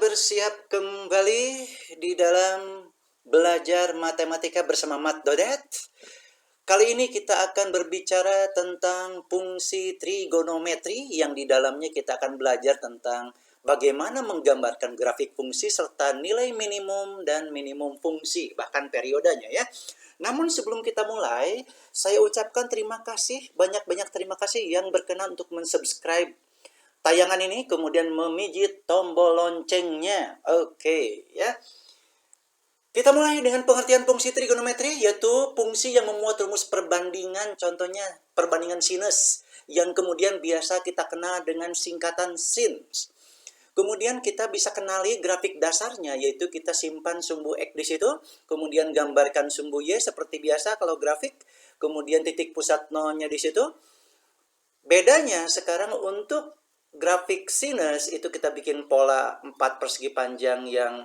bersiap kembali di dalam belajar matematika bersama Mat.Dodet. Kali ini kita akan berbicara tentang fungsi trigonometri yang di dalamnya kita akan belajar tentang bagaimana menggambarkan grafik fungsi serta nilai minimum dan minimum fungsi, bahkan periodenya ya. Namun sebelum kita mulai, saya ucapkan terima kasih, banyak-banyak terima kasih yang berkenan untuk mensubscribe tayangan ini, kemudian memijit tombol loncengnya. Oke, ya. Kita mulai dengan pengertian fungsi trigonometri, yaitu fungsi yang memuat rumus perbandingan, contohnya perbandingan sinus, yang kemudian biasa kita kenal dengan singkatan sin. Kemudian kita bisa kenali grafik dasarnya, yaitu kita simpan sumbu X di situ, kemudian gambarkan sumbu Y seperti biasa kalau grafik, kemudian titik pusat nolnya di situ. Bedanya sekarang untuk grafik sinus itu kita bikin pola 4 persegi panjang yang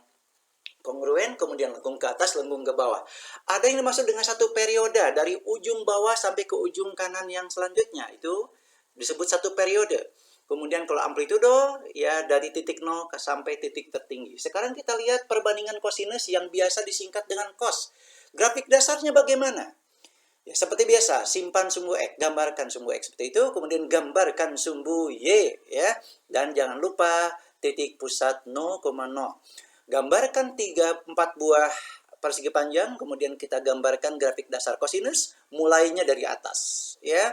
kongruen, kemudian lengkung ke atas, lengkung ke bawah. Ada yang dimaksud dengan satu periode, dari ujung bawah sampai ke ujung kanan yang selanjutnya, itu disebut satu periode. Kemudian kalau amplitudo, ya dari titik 0 sampai titik tertinggi. Sekarang kita lihat perbandingan kosinus yang biasa disingkat dengan cos. Grafik dasarnya bagaimana? Ya, seperti biasa, simpan sumbu X, gambarkan sumbu X seperti itu, kemudian gambarkan sumbu Y, ya. Dan jangan lupa titik pusat 0,0. Gambarkan 4 buah persegi panjang, kemudian kita gambarkan grafik dasar kosinus, mulainya dari atas, ya.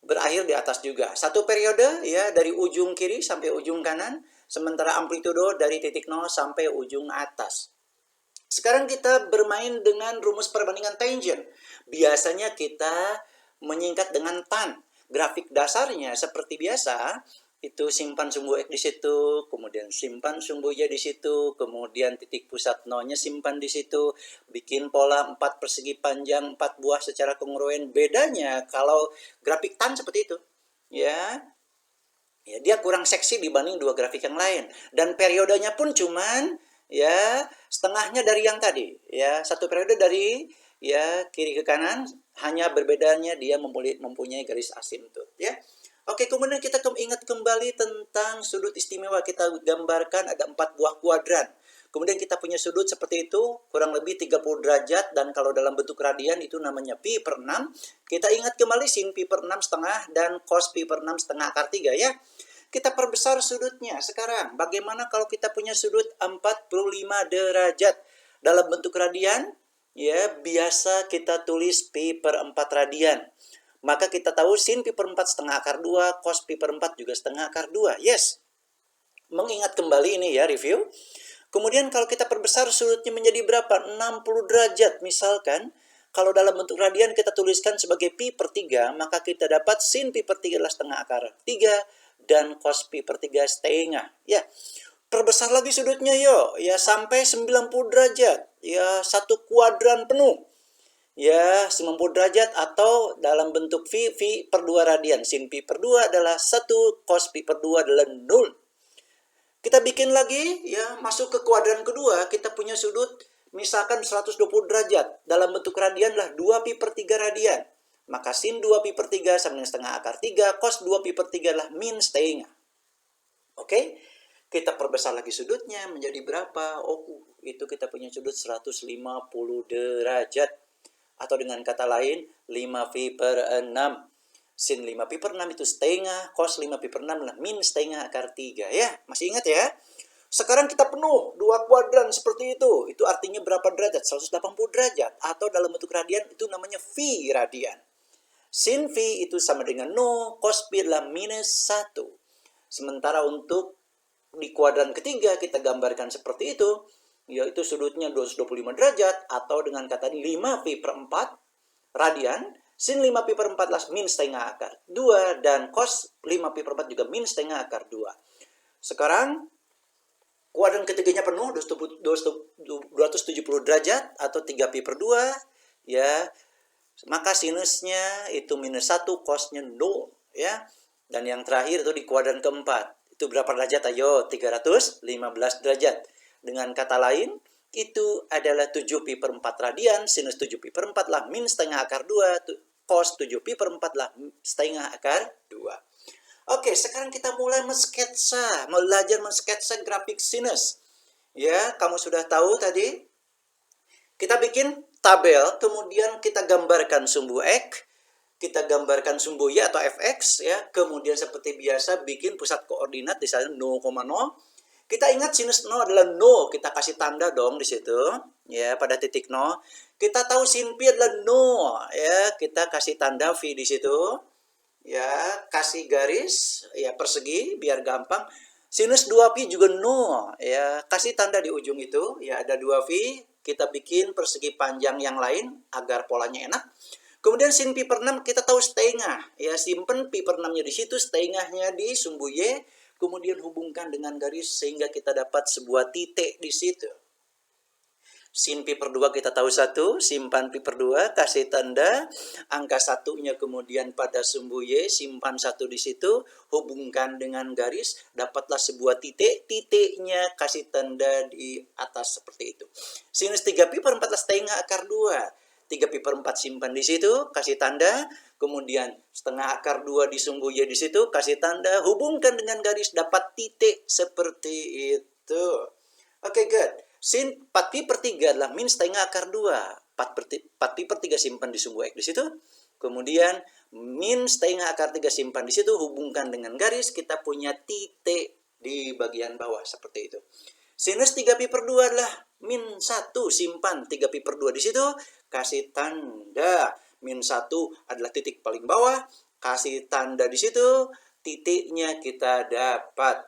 Berakhir di atas juga. Satu periode, ya, dari ujung kiri sampai ujung kanan, sementara amplitudo dari titik 0 sampai ujung atas. Sekarang kita bermain dengan rumus perbandingan tangent. Biasanya kita menyingkat dengan tan. Grafik dasarnya seperti biasa, itu simpan sumbu X di situ, kemudian simpan sumbu Y di situ, kemudian titik pusat nolnya simpan di situ, bikin pola 4 persegi panjang 4 buah secara kongruen. Bedanya kalau grafik tan seperti itu, ya. Ya, dia kurang seksi dibanding dua grafik yang lain, dan periodenya pun cuman ya setengahnya dari yang tadi, ya, satu periode dari ya kiri ke kanan, hanya berbedanya dia mempunyai garis asimtut, ya. Oke, kemudian kita ingat kembali tentang sudut istimewa. Kita gambarkan ada 4 buah kuadran. Kemudian kita punya sudut seperti itu, kurang lebih 30 derajat, dan kalau dalam bentuk radian itu namanya pi per 6. Kita ingat kembali sin pi per 6 setengah dan cos pi per 6 setengah akar 3, ya. Kita perbesar sudutnya. Sekarang, bagaimana kalau kita punya sudut 45 derajat? Dalam bentuk radian, ya, biasa kita tulis pi per 4 radian. Maka kita tahu sin pi per 4 setengah akar 2, cos pi per 4 juga setengah akar 2. Yes. Mengingat kembali ini ya, review. Kemudian kalau kita perbesar sudutnya menjadi berapa? 60 derajat misalkan. Kalau dalam bentuk radian kita tuliskan sebagai pi per 3, maka kita dapat sin pi per 3 adalah setengah akar 3 dan cos pi per 3 setengah. Ya. Perbesar lagi sudutnya yuk, ya, sampai 90 derajat. Ya, satu kuadran penuh. Ya, 90 derajat atau dalam bentuk V per 2 radian. Sin pi per 2 adalah 1, cos pi per 2 adalah 0. Kita bikin lagi, ya, masuk ke kuadran kedua, kita punya sudut misalkan 120 derajat. Dalam bentuk radian lah 2 pi per 3 radian. Maka sin 2 pi per 3 sama dengan setengah akar 3, cos 2 pi per 3 lah min setengah. Oke? Kita perbesar lagi sudutnya menjadi berapa? Oh, itu kita punya sudut 150 derajat. Atau dengan kata lain, 5 pi per 6. Sin 5 pi per 6 itu setengah, cos 5 pi per 6 adalah min setengah akar 3. Ya, masih ingat ya? Sekarang kita penuh, dua kuadran seperti itu. Itu artinya berapa derajat? 180 derajat. Atau dalam bentuk radian itu namanya V radian. Sin V itu sama dengan 0, cos pi adalah minus 1. Sementara untuk di kuadran ketiga kita gambarkan seperti itu, yaitu sudutnya 225 derajat, atau dengan kata 5 pi per 4 radian, sin 5 pi per 4 adalah min setengah akar 2, dan cos 5 pi per 4 juga min setengah akar 2. Sekarang, kuadran ketiganya penuh, 270 derajat, atau 3 pi per 2, ya, maka sinusnya itu minus 1, cosnya 0, ya. Dan yang terakhir itu di kuadran keempat. Itu berapa derajat? Ayo, 315 derajat. Dengan kata lain, itu adalah 7 pi per 4 radian, sinus 7 pi per 4 lah min setengah akar 2, cos 7 pi per 4 lah setengah akar 2. Oke, sekarang kita mulai belajar mensketsa grafik sinus. Ya, kamu sudah tahu tadi. Kita bikin tabel, kemudian kita gambarkan sumbu X, kita gambarkan sumbu Y atau fx ya. Kemudian seperti biasa bikin pusat koordinat di sana 0,0. Kita ingat sinus 0 adalah 0, kita kasih tanda dong di situ ya pada titik 0. Kita tahu sin pi adalah 0 ya, kita kasih tanda V di situ. Ya, kasih garis ya persegi biar gampang. Sinus 2pi juga 0 ya, kasih tanda di ujung itu ya, ada 2V, kita bikin persegi panjang yang lain agar polanya enak. Kemudian sin pi per 6 kita tahu setengah ya, simpen pi per 6-nya di situ, setengahnya di sumbu Y, kemudian hubungkan dengan garis sehingga kita dapat sebuah titik di situ. Sin pi per 2 kita tahu 1, simpan pi per 2, kasih tanda, angka 1-nya kemudian pada sumbu Y, simpan 1 di situ, hubungkan dengan garis, dapatlah sebuah titik, titiknya kasih tanda di atas seperti itu. Sinus 3 pi per 4 setengah akar 2, 3 pi per 4 simpan di situ, kasih tanda, kemudian setengah akar 2 di sumbu Y di situ, kasih tanda, hubungkan dengan garis, dapat titik seperti itu. Oke, good. Sin 4pi per 3 adalah min setengah akar 2. 4pi per 3 simpan di sumbu X di situ. Kemudian min setengah akar 3 simpan di situ. Hubungkan dengan garis. Kita punya titik di bagian bawah. Seperti itu. Sinus 3pi per 2 adalah min 1. Simpan 3pi per 2 di situ. Kasih tanda. Min 1 adalah titik paling bawah. Kasih tanda di situ. Titiknya kita dapat.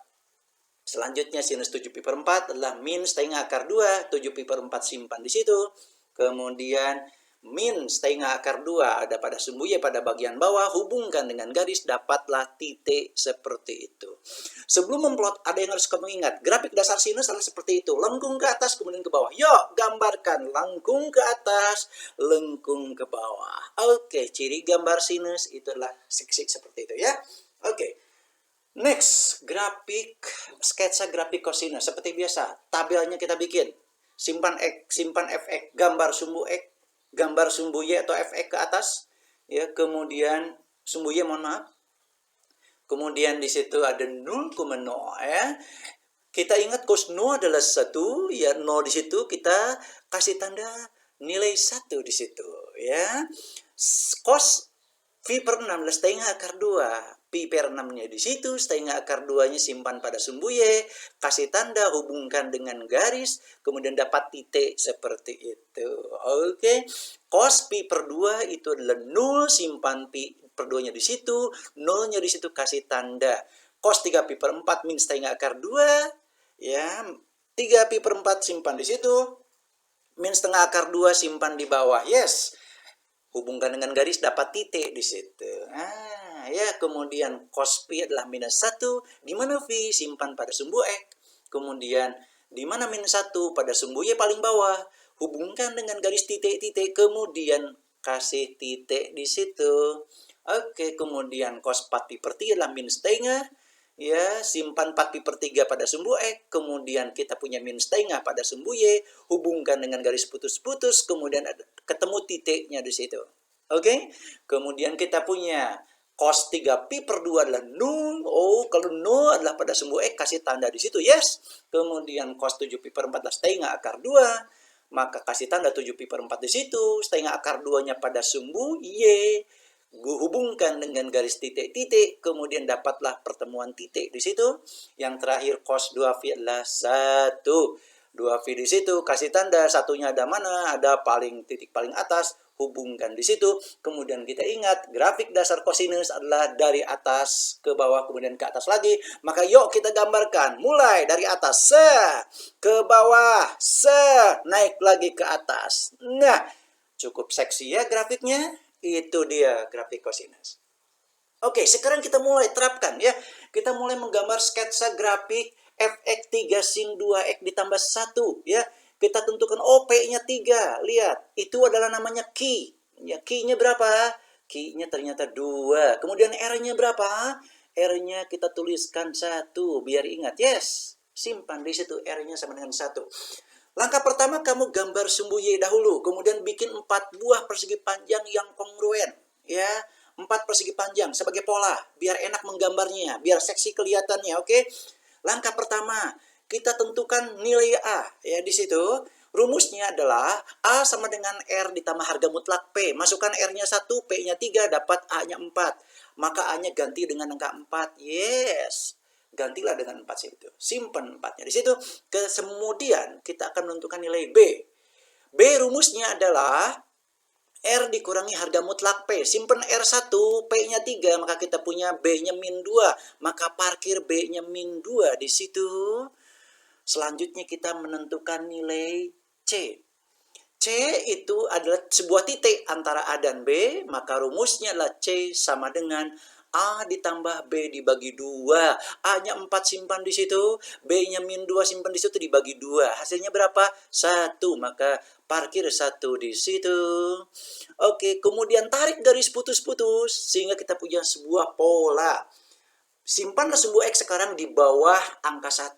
Selanjutnya sinus 7pi per 4 adalah min setengah akar 2, 7pi per 4 simpan di situ. Kemudian min setengah akar 2 ada pada sumbu Y pada bagian bawah, hubungkan dengan garis, dapatlah titik seperti itu. Sebelum memplot, ada yang harus kamu ingat, grafik dasar sinus adalah seperti itu, lengkung ke atas kemudian ke bawah. Yuk, gambarkan lengkung ke atas, lengkung ke bawah. Oke, ciri gambar sinus itu adalah sik-sik seperti itu ya. Oke. Next, sketsa grafik kosinus. Seperti biasa, tabelnya kita bikin. Simpan X, simpan fx, gambar sumbu X, gambar sumbu Y atau fx ke atas. Ya, kemudian sumbu Y, mohon maaf. Kemudian di situ ada 0,0 ya. Kita ingat cos 0 adalah 1, ya 0 di situ kita kasih tanda nilai 1 di situ ya. Cos pi per 6 adalah setengah akar 2. Pi per 6-nya di situ, setengah akar 2-nya simpan pada sumbu Y, kasih tanda, hubungkan dengan garis, kemudian dapat titik seperti itu. Oke. Cos pi per 2 itu adalah 0, simpan pi per 2-nya di situ, 0-nya di situ kasih tanda. Cos 3 pi per 4 min setengah akar 2, ya. 3 pi per 4 simpan di situ, min setengah akar 2 simpan di bawah. Yes. Hubungkan dengan garis dapat titik di situ. Ya, kemudian cos pi adalah minus 1, di mana V simpan pada sumbu X. Kemudian di mana minus 1 pada sumbu Y paling bawah. Hubungkan dengan garis titik-titik, kemudian kasih titik di situ. Oke, kemudian cos 4 pi per 3 adalah minus setengah. Ya, simpan 4 pi per 3 pada sumbu X, kemudian kita punya min setengah pada sumbu Y, hubungkan dengan garis putus-putus, kemudian ketemu titiknya di situ. Oke, kemudian kita punya cos 3 pi per 2 adalah 0. Oh, kalau 0 adalah pada sumbu X, kasih tanda di situ, yes. Kemudian cos 7 pi per 4 adalah setengah akar 2, maka kasih tanda 7 pi per 4 di situ, setengah akar 2-nya pada sumbu Y. Hubungkan dengan garis titik-titik, kemudian dapatlah pertemuan titik di situ. Yang terakhir cos 2V adalah 1. 2V di situ, kasih tanda, satunya ada mana? Ada titik paling atas, hubungkan di situ. Kemudian kita ingat, grafik dasar kosinus adalah dari atas ke bawah, kemudian ke atas lagi. Maka yuk kita gambarkan, mulai dari atas, ke bawah, naik lagi ke atas. Nah, cukup seksi ya grafiknya. Itu dia grafik kosinus. Oke, sekarang kita mulai terapkan ya. Kita mulai menggambar sketsa grafik fx 3 sin 2x ditambah 1 ya. Kita tentukan OP-nya 3. Lihat, itu adalah namanya key. Ya, key-nya berapa? Key-nya ternyata 2. Kemudian R-nya berapa? R-nya kita tuliskan 1 biar ingat. Yes, simpan di situ R-nya sama dengan 1. Langkah pertama kamu gambar sumbu Y dahulu, kemudian bikin 4 buah persegi panjang yang kongruen, ya. 4 persegi panjang sebagai pola, biar enak menggambarnya, biar seksi kelihatannya, oke? Langkah pertama, kita tentukan nilai A, ya di situ. Rumusnya adalah A sama dengan R ditambah harga mutlak P. Masukkan R-nya 1, P-nya 3, dapat A-nya 4. Maka A-nya ganti dengan angka 4. Yes. Gantilah dengan 4 situ. Simpan 4-nya di situ. Kemudian kita akan menentukan nilai B. B rumusnya adalah R dikurangi harga mutlak P. Simpan R1, P-nya 3, maka kita punya B-nya min 2. Maka parkir B-nya min 2 di situ. Selanjutnya kita menentukan nilai C. C itu adalah sebuah titik antara A dan B, maka rumusnya adalah C sama dengan A ditambah B dibagi 2. A-nya 4 simpan di situ, B-nya min 2 simpan di situ dibagi 2. Hasilnya berapa? 1, maka parkir 1 di situ. Oke, kemudian tarik garis putus-putus sehingga kita punya sebuah pola. Simpanlah sumbu X sekarang di bawah angka 1.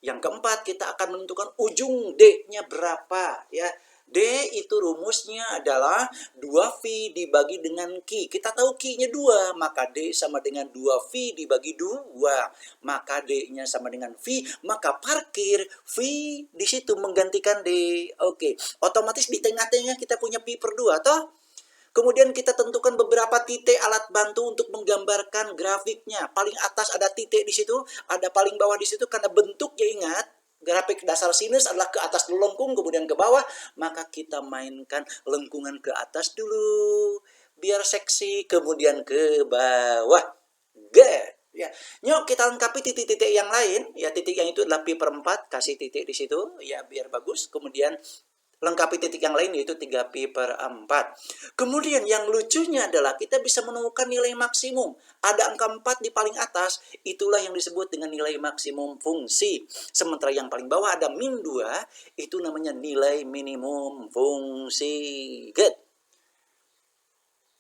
Yang keempat, kita akan menentukan ujung D-nya berapa, ya. D itu rumusnya adalah 2V dibagi dengan Q. Kita tahu Q-nya 2, maka D sama dengan 2V dibagi 2. Maka D-nya sama dengan V, maka parkir V di situ menggantikan D. Oke, otomatis di tengah-tengah kita punya Pi per 2, toh? Kemudian kita tentukan beberapa titik alat bantu untuk menggambarkan grafiknya. Paling atas ada titik di situ, ada paling bawah di situ karena bentuknya ingat, grafik dasar sinus adalah ke atas dulu lengkung, kemudian ke bawah, maka kita mainkan lengkungan ke atas dulu biar seksi, kemudian ke bawah. Good. Ya, yuk kita lengkapi titik-titik yang lain. Ya, titik yang itu adalah pi per 4, kasih titik di situ ya biar bagus. Kemudian lengkapi titik yang lain yaitu 3pi per 4. Kemudian yang lucunya adalah kita bisa menemukan nilai maksimum. Ada angka 4 di paling atas, itulah yang disebut dengan nilai maksimum fungsi. Sementara yang paling bawah ada min 2, itu namanya nilai minimum fungsi. Good.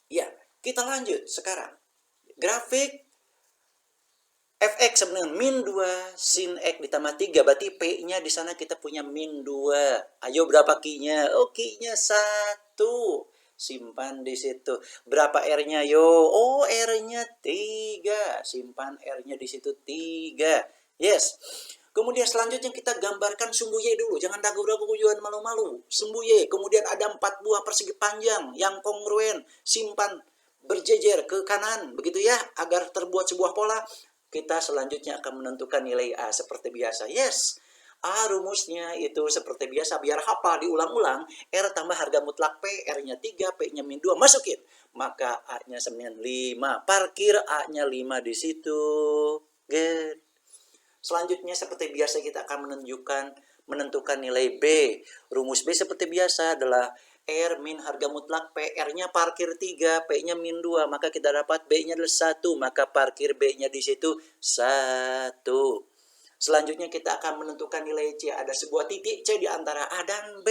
Ya, kita lanjut sekarang. Grafik Fx sama dengan min 2 sin X ditambah 3. Berarti P-nya di sana kita punya min 2. Ayo berapa Q-nya? Oh, Q-nya 1. Simpan di situ. Berapa R-nya yo? Oh, R-nya 3. Simpan R-nya di situ 3. Yes. Kemudian selanjutnya kita gambarkan sumbu Y dulu. Jangan ragu-ragu, jangan malu-malu. Sumbu Y. Kemudian ada 4 buah persegi panjang yang kongruen. Simpan berjejer ke kanan. Begitu ya, agar terbuat sebuah pola. Kita selanjutnya akan menentukan nilai A seperti biasa. Yes, A rumusnya itu seperti biasa. Biar hafal diulang-ulang. R tambah harga mutlak P, R-nya 3, P-nya min 2. Masukin. Maka A-nya sama dengan 5. Parkir A-nya 5 di situ. Good. Selanjutnya seperti biasa kita akan menentukan nilai B. Rumus B seperti biasa adalah R min harga mutlak P, R-nya parkir 3, P-nya min 2, maka kita dapat B-nya adalah 1, maka parkir B-nya di situ 1. Selanjutnya kita akan menentukan nilai C. Ada sebuah titik C di antara A dan B.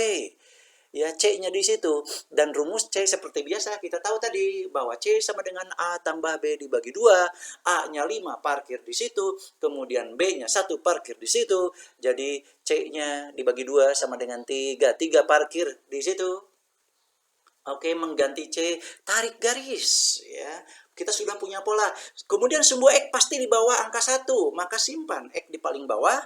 Ya, C-nya di situ. Dan rumus C seperti biasa kita tahu tadi bahwa C sama dengan A tambah B dibagi 2. A-nya 5 parkir di situ, kemudian B-nya 1 parkir di situ. Jadi C-nya dibagi 2 sama dengan 3. 3 parkir di situ. Oke, mengganti C, tarik garis ya. Kita sudah punya pola. Kemudian sumbu X pasti di bawah angka 1, maka simpan X di paling bawah.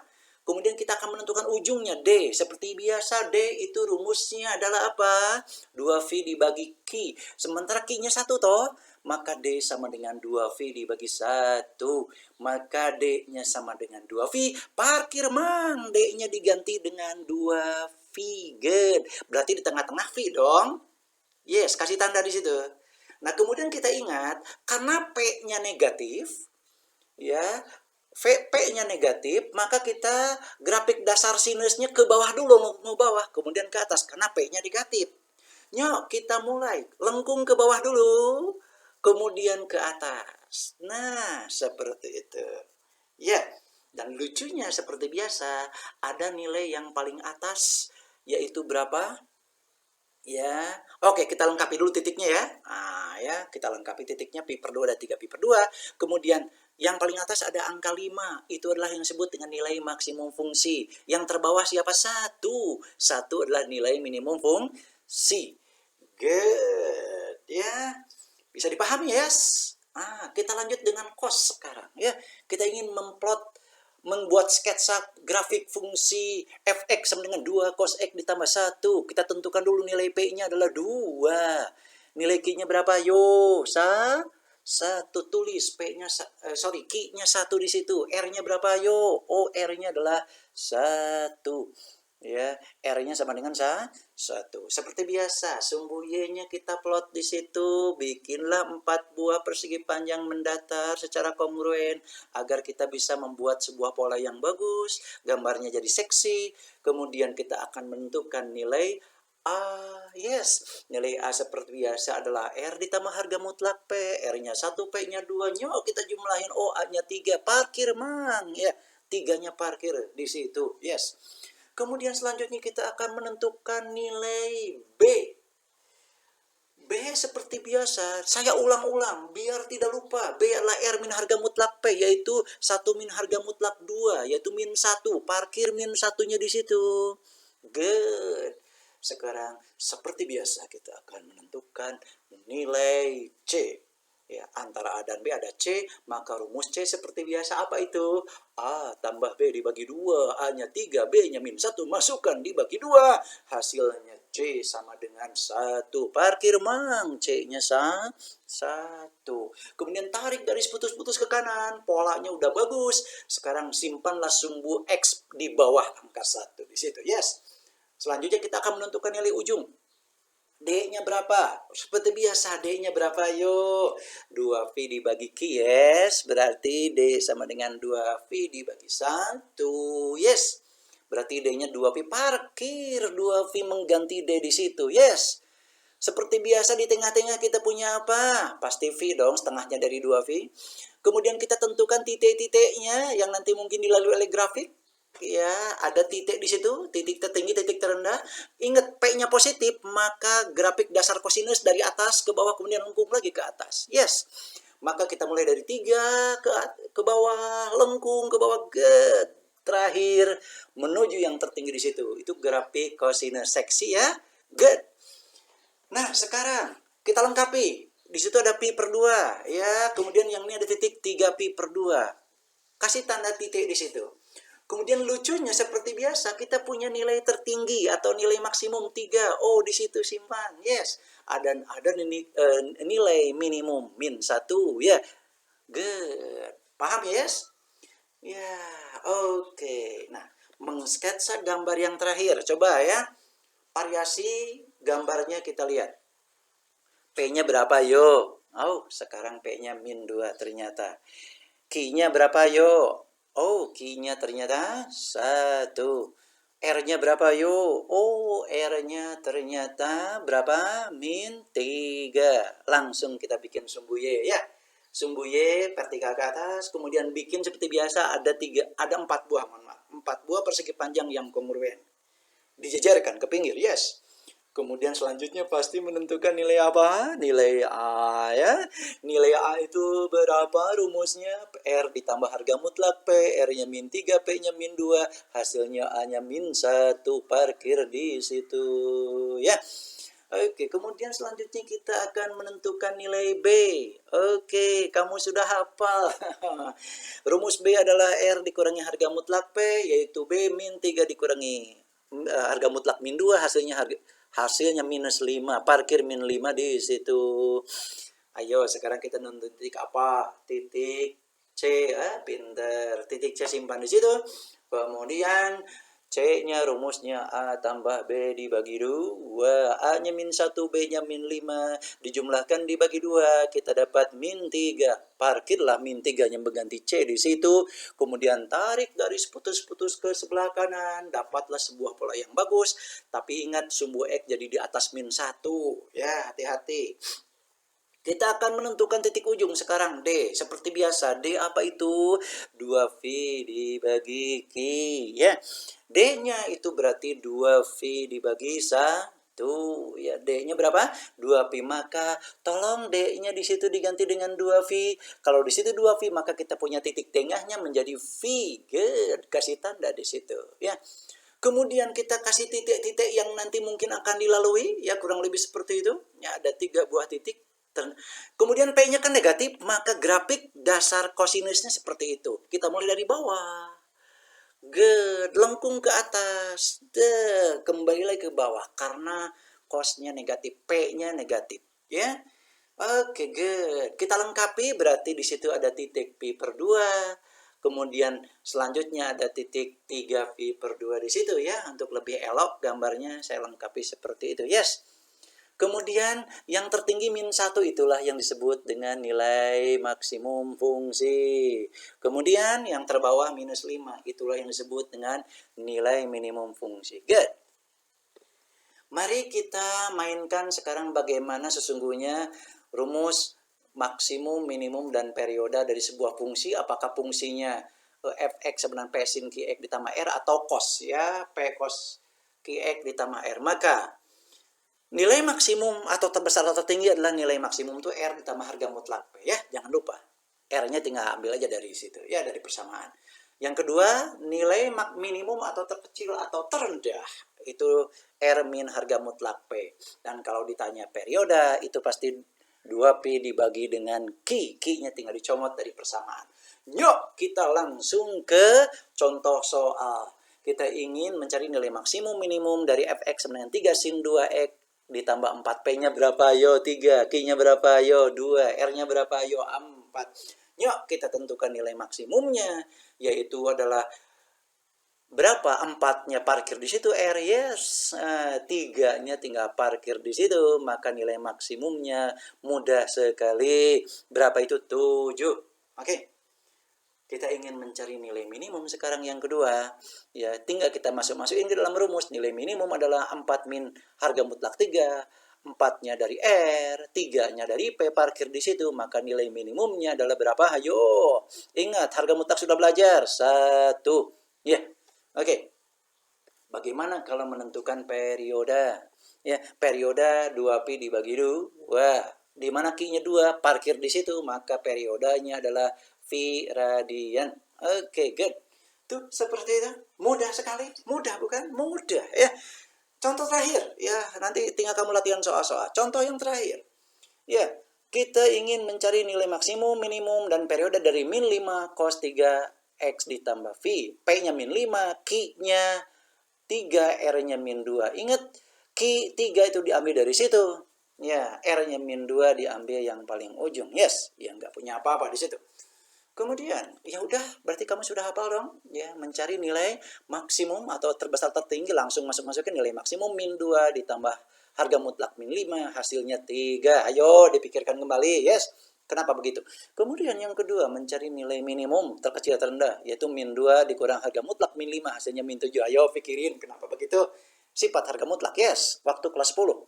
Kemudian kita akan menentukan ujungnya D. Seperti biasa D itu rumusnya adalah apa? 2V dibagi Q. Sementara Q-nya 1 toh, maka D sama dengan 2V dibagi 1. Maka D-nya sama dengan 2V. Parkir mang, D-nya diganti dengan 2V. Good. Berarti di tengah-tengah V dong. Yes, kasih tanda di situ. Nah, kemudian kita ingat, karena P-nya negatif, ya, P-nya negatif, maka kita grafik dasar sinusnya ke bawah dulu, mau bawah, kemudian ke atas, karena P-nya negatif. Nyok, kita mulai, lengkung ke bawah dulu, kemudian ke atas. Nah, seperti itu. Ya, dan lucunya seperti biasa, ada nilai yang paling atas, yaitu berapa? Ya, oke, kita lengkapi dulu titiknya ya. Nah, ya, kita lengkapi titiknya pi per 2 dan 3 pi per 2. Kemudian yang paling atas ada angka 5. Itu adalah yang disebut dengan nilai maksimum fungsi. Yang terbawah siapa? 1. 1 adalah nilai minimum fungsi. Good. Ya. Bisa dipahami, yes? Kita lanjut dengan cos sekarang ya. Kita ingin membuat sketsa grafik fungsi fx sama dengan 2 cos x ditambah 1. Kita tentukan dulu nilai p-nya adalah 2. Nilai q-nya berapa? Yo, satu tulis p-nya q-nya 1 di situ. R-nya berapa? Yo, R-nya adalah 1. Ya, R-nya sama dengan 1. Seperti biasa, sumbu Y-nya kita plot di situ. Bikinlah 4 buah persegi panjang mendatar secara kongruen agar kita bisa membuat sebuah pola yang bagus, gambarnya jadi seksi. Kemudian kita akan menentukan nilai A. Yes, nilai A seperti biasa adalah R ditambah harga mutlak P. R-nya 1, P-nya 2. Nyok, kita jumlahin. A-nya 3. Parkir, Mang. Ya, 3-nya parkir di situ. Yes. Kemudian selanjutnya kita akan menentukan nilai B. B seperti biasa, saya ulang-ulang biar tidak lupa. B adalah R min harga mutlak P, yaitu 1 min harga mutlak 2, yaitu min 1. Parkir min 1-nya di situ. Good. Sekarang seperti biasa kita akan menentukan nilai C. Ya, antara A dan B ada C, maka rumus C seperti biasa apa itu? A tambah B dibagi 2, A-nya 3, B-nya min 1, masukkan dibagi 2. Hasilnya C sama dengan 1. Parkir, Mang, C-nya 1. Kemudian tarik garis putus-putus ke kanan, polanya udah bagus. Sekarang simpanlah sumbu X di bawah angka 1 di situ. Yes. Selanjutnya kita akan menentukan nilai ujung. D-nya berapa? Seperti biasa, D-nya berapa? Yuk, 2V dibagi Q, yes. Berarti D sama dengan 2V dibagi 1, yes. Berarti D-nya 2V, parkir. 2V mengganti D di situ, yes. Seperti biasa di tengah-tengah kita punya apa? Pasti V dong, setengahnya dari 2V. Kemudian kita tentukan titik-titiknya yang nanti mungkin dilalui oleh grafik. Ya, ada titik di situ, titik tertinggi, titik terendah. Ingat, P-nya positif, maka grafik dasar kosinus dari atas ke bawah, kemudian lengkung lagi ke atas. Yes. Maka kita mulai dari 3 ke bawah, lengkung ke bawah, terakhir menuju yang tertinggi di situ. Itu grafik kosinus seksi ya. Good. Nah, sekarang kita lengkapi. Di situ ada pi per 2 ya. Kemudian yang ini ada titik 3 pi per 2. Kasih tanda titik di situ. Kemudian lucunya seperti biasa kita punya nilai tertinggi atau nilai maksimum 3. Di situ simpan. Yes. Ada nilai minimum min 1 ya. Good. Paham yes? Ya, oke. Nah, mengsketsa gambar yang terakhir. Coba ya. Variasi gambarnya kita lihat. P-nya berapa yo? Sekarang P-nya min 2 ternyata. Q-nya berapa yo? Q-nya ternyata 1. R-nya berapa yuk? R-nya ternyata berapa? Min 3. Langsung kita bikin sumbu Y ya. Sumbu Y vertikal ke atas, kemudian bikin seperti biasa ada 4 buah, 4 buah persegi panjang yang kongruen. Dijejerkan ke pinggir, yes. Kemudian selanjutnya pasti menentukan nilai apa? Nilai A ya. Nilai A itu berapa rumusnya? R ditambah harga mutlak P. R-nya min 3, P-nya min 2. Hasilnya A-nya min 1. Parkir di situ ya. Oke, kemudian selanjutnya kita akan menentukan nilai B. Oke, kamu sudah hafal. Rumus B adalah R dikurangi harga mutlak P, yaitu B min 3 dikurangi harga mutlak min 2, hasilnya minus 5, parkir min 5 di situ. Ayo sekarang kita nonton titik apa? Titik C, pinter. Titik C simpan di situ. Kemudian C-nya rumusnya A tambah B dibagi 2. A-nya min 1, B-nya min 5. Dijumlahkan dibagi 2. Kita dapat min 3. Parkirlah min 3-nya mengganti C di situ. Kemudian tarik garis putus-putus ke sebelah kanan. Dapatlah sebuah pola yang bagus. Tapi ingat sumbu X jadi di atas min 1. Ya, hati-hati. Kita akan menentukan titik ujung sekarang D. Seperti biasa, D apa itu? 2V dibagi Q. Ya. D-nya itu berarti 2V dibagi 1. Ya, D-nya berapa? 2V. Maka tolong D-nya di situ diganti dengan 2V. Kalau di situ 2V, maka kita punya titik tengahnya menjadi V. Good. Kasih tanda di situ. Ya. Kemudian kita kasih titik-titik yang nanti mungkin akan dilalui. Ya, kurang lebih seperti itu. Ya, ada 3 buah titik. Kemudian P-nya kan negatif, maka grafik dasar kosinusnya seperti itu. Kita mulai dari bawah. Good, lengkung ke atas. Kembali lagi ke bawah karena cosnya negatif, P-nya negatif, ya. Oke, good. Kita lengkapi berarti di situ ada titik pi per 2. Kemudian selanjutnya ada titik 3 pi per 2 di situ ya. Untuk lebih elok gambarnya saya lengkapi seperti itu. Yes. Kemudian yang tertinggi min 1 itulah yang disebut dengan nilai maksimum fungsi. Kemudian yang terbawah minus 5 itulah yang disebut dengan nilai minimum fungsi. Good. Mari kita mainkan sekarang bagaimana sesungguhnya rumus maksimum, minimum, dan perioda dari sebuah fungsi. Apakah fungsinya fx sama dengan p sin qx ditambah r atau cos ya, p cos qx ditambah r. Maka nilai maksimum atau terbesar atau tertinggi adalah nilai maksimum itu R ditambah harga mutlak P ya. Jangan lupa. R-nya tinggal ambil aja dari situ ya, dari persamaan. Yang kedua, nilai minimum atau terkecil atau terendah itu R min harga mutlak P. Dan kalau ditanya perioda itu pasti 2P dibagi dengan Q. Q-nya tinggal dicomot dari persamaan. Yuk kita langsung ke contoh soal. Kita ingin mencari nilai maksimum minimum dari fx sama dengan 3 sin 2x ditambah 4P-nya berapa? Yo 3. Q-nya berapa? Yo 2. R-nya berapa? Yo 4. Yuk kita tentukan nilai maksimumnya, yaitu adalah berapa? 4-nya parkir di situ R. Yes. 3-nya tinggal parkir di situ, maka nilai maksimumnya mudah sekali. Berapa itu? 7. Oke. Kita ingin mencari nilai minimum sekarang yang kedua. Ya, tinggal kita masukin ke dalam rumus. Nilai minimum adalah 4 min harga mutlak 3. 4-nya dari R, 3-nya dari P parkir di situ. Maka nilai minimumnya adalah berapa? Ayo. Ingat, harga mutlak sudah belajar. 1. Ya. Oke. Bagaimana kalau menentukan perioda? Ya, perioda 2Pi dibagi 2. Di mana Q-nya 2? Parkir di situ. Maka periodanya adalah V radian. Oke, good. Tuh, seperti itu. Mudah sekali. Mudah, bukan? Mudah, ya. Contoh terakhir, ya. Nanti tinggal kamu latihan soal-soal. Contoh yang terakhir. Ya, kita ingin mencari nilai maksimum, minimum, dan periode dari min 5 cos 3 X ditambah V. P-nya min 5, Q-nya 3, R-nya min 2. Ingat, Q3 itu diambil dari situ. Ya, R-nya min 2 diambil yang paling ujung. Yes, ya nggak punya apa-apa di situ. Kemudian, ya udah, berarti kamu sudah hafal dong, ya, mencari nilai maksimum atau terbesar tertinggi langsung masukin nilai maksimum min 2 ditambah harga mutlak min 5, hasilnya 3. Ayo dipikirkan kembali, yes. Kenapa begitu? Kemudian yang kedua, mencari nilai minimum terkecil terendah, yaitu min 2 dikurang harga mutlak min 5, hasilnya min 7. Ayo pikirin kenapa begitu? Sifat harga mutlak, yes, waktu kelas 10.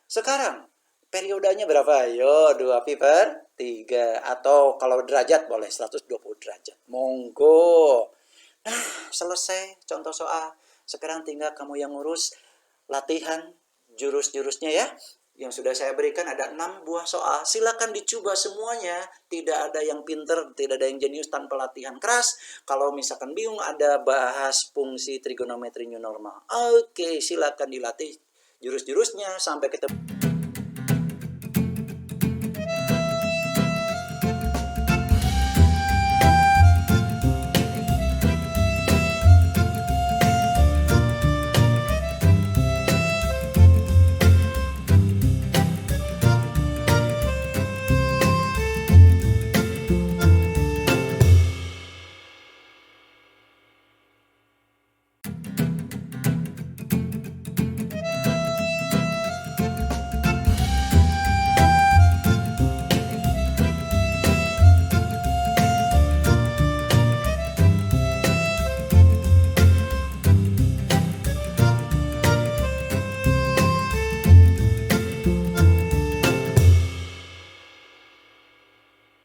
Sekarang, periodanya berapa? Ayo, 2Pi per 3. Atau kalau derajat boleh 120 derajat. Monggo. Nah, selesai contoh soal. Sekarang tinggal kamu yang ngurus latihan jurus-jurusnya ya. Yang sudah saya berikan ada 6 buah soal. Silakan dicoba semuanya. Tidak ada yang pinter, tidak ada yang jenius tanpa latihan keras. Kalau misalkan bingung ada bahas fungsi trigonometri new normal. Oke, silakan dilatih jurus-jurusnya. Sampai ketemu.